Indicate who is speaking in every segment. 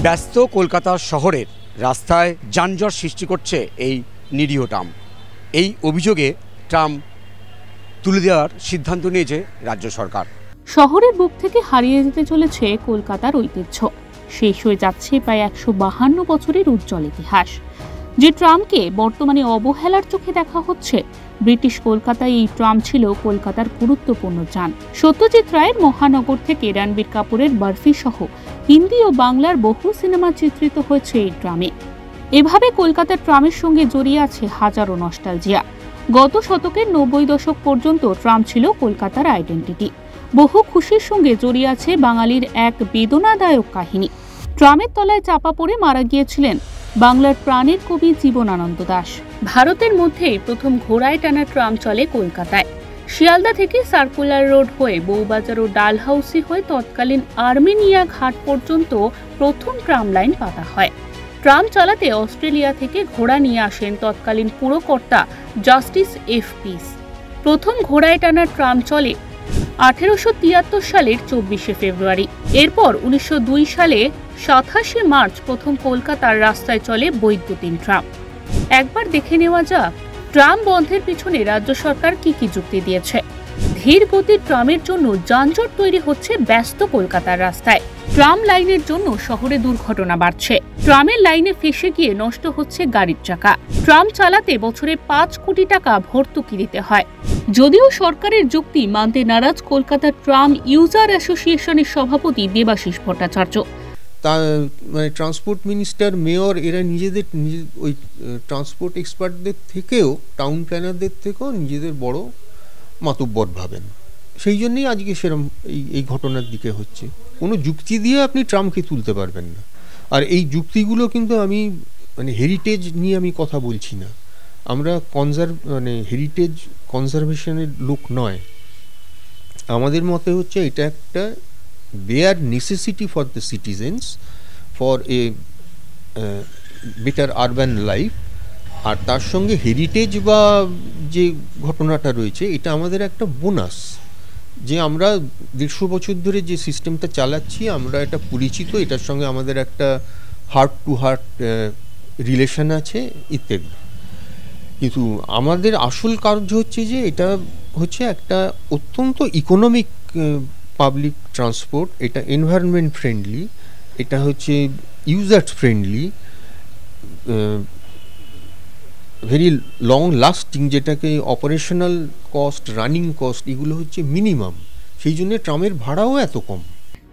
Speaker 1: ব্যস্ত কলকাতা শহরের রাস্তায় যানজট সৃষ্টি করছে এই নিরীহ ট্রাম। এই অভিযোগে ট্রাম তুলে দেওয়ার সিদ্ধান্ত নিয়েছে রাজ্য সরকার।
Speaker 2: শহরের বুক থেকে হারিয়ে যেতে চলেছে কলকাতার ঐতিহ্য। শেষ হয়ে যাচ্ছে প্রায় 152 বছরের উজ্জ্বল ইতিহাস। যে ট্রামকে বর্তমানে অবহেলার চোখে দেখা হচ্ছে, ব্রিটিশ কলকাতায় এই ট্রাম ছিল কলকাতার গুরুত্বপূর্ণ যান। সত্যজিৎ রায়ের মহানগর থেকে রণবীর কাপুরের বরফি সহ হিন্দি ও বাংলার বহু সিনেমা চিত্রিত হয়েছে এই ট্রামে। এভাবে কলকাতার ট্রামের সঙ্গে জড়িয়ে আছে হাজারো নস্টালজিয়া। গত শতকের 90 দশক পর্যন্ত ট্রাম ছিল কলকাতার আইডেন্টিটি। বহু খুশির সঙ্গে জড়িয়ে আছে বাঙালির এক বেদনাদায়ক কাহিনী। ট্রামের তলায় চাপা পড়ে মারা গিয়েছিলেন বাংলার প্রাণের কবি জীবনানন্দ দাশ। ভারতের মধ্যে প্রথম ঘোড়ায় টানা ট্রাম চলে কলকাতায়। শিয়ালদা থেকে সার্কুলার রোড হয়ে বউবাজার ও ডালহাউসি হয়ে তৎকালীন আর্মেনিয়া ঘাট পর্যন্ত প্রথম ট্রাম লাইন পাতা হয়। ট্রাম চালাতে অস্ট্রেলিয়া থেকে ঘোড়া নিয়ে আসেন তৎকালীন পুরকর্তা জাস্টিস এফ পিস। প্রথম ঘোড়ায় টানা ট্রাম চলে 1873 সালের 24শে ফেব্রুয়ারি। এরপর 1902 সালে 27শে মার্চ প্রথম কলকাতার রাস্তায় চলে বৈদ্যুতিন ট্রাম। একবার দেখে নেওয়া যাক ট্রাম বন্ধের পিছনে রাজ্য সরকার কি কি যুক্তি দিয়েছে। ধীর গতির ট্রামের জন্য যানজট তৈরি হচ্ছে ব্যস্ত কলকাতার রাস্তায়। ট্রাম লাইনের জন্য শহরে দুর্ঘটনা বাড়ছে। ট্রামের লাইনে ফেসে গিয়ে নষ্ট হচ্ছে গাড়ির চাকা। ট্রাম চালাতে বছরে 5 কোটি টাকা ভর্তুকি দিতে হয়। যদিও সরকারের যুক্তি মানতে নারাজ কলকাতার ট্রাম ইউজার অ্যাসোসিয়েশনের সভাপতি দেবাশিস ভট্টাচার্য।
Speaker 3: মানে ট্রান্সপোর্ট মিনিস্টার, মেয়র এরা নিজেদের ওই ট্রান্সপোর্ট এক্সপার্টদের থেকেও, টাউন প্ল্যানারদের থেকেও নিজেদের বড় মাতব্বর ভাবেন। সেই জন্যই আজকে সেরকম এই ঘটনার দিকে হচ্ছে। কোনো যুক্তি দিয়ে আপনি ট্রামকে তুলতে পারবেন না। আর এই যুক্তিগুলো কিন্তু আমি হেরিটেজ নিয়ে আমি কথা বলছি না। আমরা হেরিটেজ কনজারভেশনের লোক নয়। আমাদের মতে হচ্ছে এটা একটা bare necessity for the citizens for a better urban life। আর তার সঙ্গে হেরিটেজ বা যে ঘটনাটা রয়েছে এটা আমাদের একটা বোনাস, যে আমরা 150 বছর ধরে যে সিস্টেমটা চালাচ্ছি আমরা এটা পরিচিত, এটার সঙ্গে আমাদের একটা হার্ট টু হার্ট রিলেশন আছে ইত্যাদি। কিন্তু আমাদের আসল কার্য হচ্ছে যে এটা হচ্ছে একটা অত্যন্ত ইকোনমিক পাবলিক ট্রান্সপোর্ট, এটা এনভায়রনমেন্ট ফ্রেন্ডলি, এটা হচ্ছে user friendly, very long lasting, যেটাকে অপারেশনাল কস্ট, রানিং কস্ট এগুলো হচ্ছে মিনিমাম। সেই জন্য ট্রামের ভাড়াও এত কম।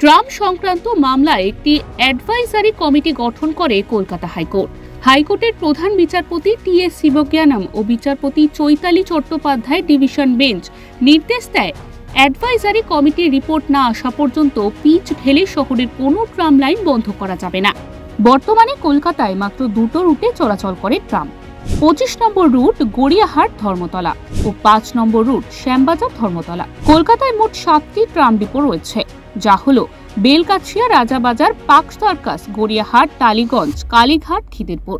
Speaker 2: ট্রাম সংক্রান্ত মামলায় একটি অ্যাডভাইজারি কমিটি গঠন করে কলকাতা হাইকোর্ট। হাইকোর্টের প্রধান বিচারপতি টি.এস. শিবজ্ঞানম ও বিচারপতি চৈতালি চট্টোপাধ্যায় ডিভিশন বেঞ্চ নির্দেশ দেয় অ্যাডভাইজারি কমিটির রিপোর্ট না আসা পর্যন্ত পিচ ঢেলে শহরের কোনো ট্রাম লাইন বন্ধ করা যাবে না। বর্তমানে কলকাতায় মাত্র 2টো রুটে চলাচল করে ট্রাম। 25 নম্বর রুট গড়িয়াহাট ধর্মতলা ও 5 নম্বর রুট শ্যামবাজার ধর্মতলা। কলকাতায় মোট 7টি ট্রাম ডিপো রয়েছে, যা হলো বেলগাছিয়া, রাজাবাজার, পার্ক সার্কাস, গড়িয়াহাট, টালিগঞ্জ, কালীঘাট, খিদিরপুর।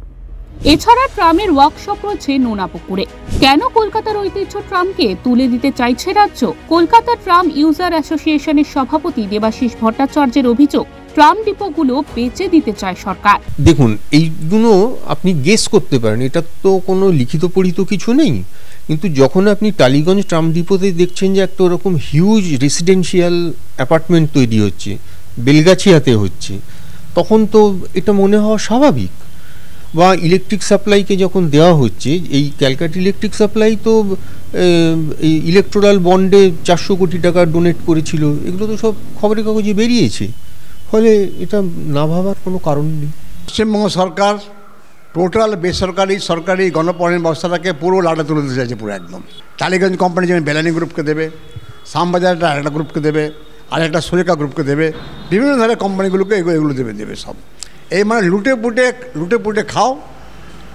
Speaker 2: এছাড়া ট্রামের ওয়ার্কশপ রয়েছে নোনাপুকুরে। কেন কলকাতার ঐতিহ্য ট্রামকে তুলে দিতে চাইছে রাজ্য? কলকাতা ট্রাম ইউজার অ্যাসোসিয়েশনের সভাপতি দেবাশিস ভট্টাচার্যের অভিযোগ, ট্রাম ডিপোগুলো বেচে দিতে চায় সরকার।
Speaker 3: দেখুন, এইগুলো আপনি গেস করতে পারেন, এটা তো কোনো লিখিত পড়িত কিছু নেই। কিন্তু যখন আপনি টালিগঞ্জ ট্রাম ডিপোতে দেখছেন যে একটা ওরকম হিউজ রেসিডেন্সিয়াল অ্যাপার্টমেন্ট তৈরি হচ্ছে, বেলগাছিয়াতে হচ্ছে, তখন তো এটা মনে হওয়া স্বাভাবিক। বা ইলেকট্রিক সাপ্লাইকে যখন দেওয়া হচ্ছে, এই ক্যালকাটা ইলেকট্রিক সাপ্লাই তো এই ইলেকট্রাল বন্ডে 400 কোটি টাকা ডোনেট করেছিল, এগুলো তো সব খবরের কাগজে বেরিয়েছে। ফলে এটা না ভাবার কোনো কারণ নেই।
Speaker 4: পশ্চিমবঙ্গ সরকার টোটাল বেসরকারি সরকারি গণপরিবহন ব্যবস্থাটাকে পুরো লাটে তুলে দিতে চাইছে, পুরো একদম। টালিগঞ্জ কোম্পানি যেমন বেলানি গ্রুপকে দেবে, শ্যামবাজারটা আরেকটা গ্রুপকে দেবে, আর একটা সুরেখা গ্রুপকে দেবে, বিভিন্ন ধরনের কোম্পানিগুলোকে এগুলো দেবে সব। এই মানে লুটে পুটে খাও,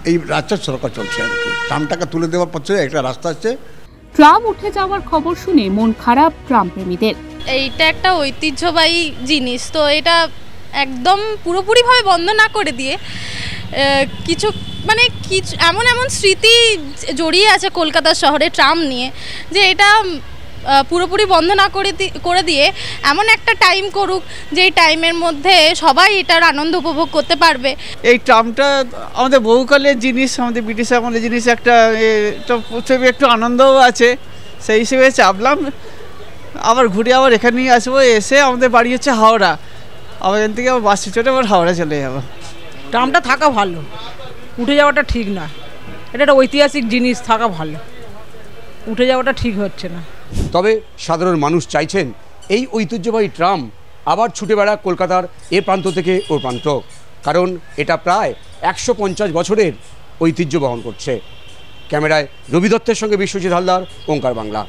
Speaker 4: এই রাজ্যের সরকার চলছে আর কি। ট্রামটাকে তুলে দেওয়ার পথে একটা রাস্তা আছে।
Speaker 2: ট্রাম উঠে যাওয়ার খবর শুনে মন খারাপ ট্রাম প্রেমীদের।
Speaker 5: এইটা একটা ঐতিহ্যবাহী জিনিস, তো এটা একদম পুরোপুরিভাবে বন্ধ না করে দিয়ে কিছু এমন স্মৃতি জড়িয়ে আছে কলকাতা শহরে ট্রাম নিয়ে, যে এটা পুরোপুরি বন্ধ না করে দিয়ে এমন একটা টাইম করুক যেই টাইমের মধ্যে সবাই এটার আনন্দ উপভোগ করতে পারবে।
Speaker 6: এই ট্রামটা আমাদের বহুকালের জিনিস, আমাদের ব্রিটিশ আমলের জিনিস, একটা একটু আনন্দও আছে, সেই হিসেবে চাপলাম। আবার ঘুরে আবার এখানেই আসবো, এসে আমাদের বাড়ি হচ্ছে হাওড়া, আবার এখান থেকে আবার বাসে চড়ে আবার হাওড়া চলে যাবো।
Speaker 7: ট্রামটা থাকা ভালো, উঠে যাওয়াটা ঠিক না, এটা একটা ঐতিহাসিক জিনিস, থাকা ভালো, উঠে যাওয়াটা ঠিক হচ্ছে না।
Speaker 1: তবে সাধারণ মানুষ চাইছেন এই ঐতিহ্যবাহী ট্রাম আবার ছুটে বেড়াক কলকাতার এ প্রান্ত থেকে ও প্রান্ত, কারণ এটা প্রায় 150 বছরের ঐতিহ্য বহন করছে। ক্যামেরায় রবি দত্তের সঙ্গে বিশ্বজিৎ হালদার, ওঙ্কার বাংলা।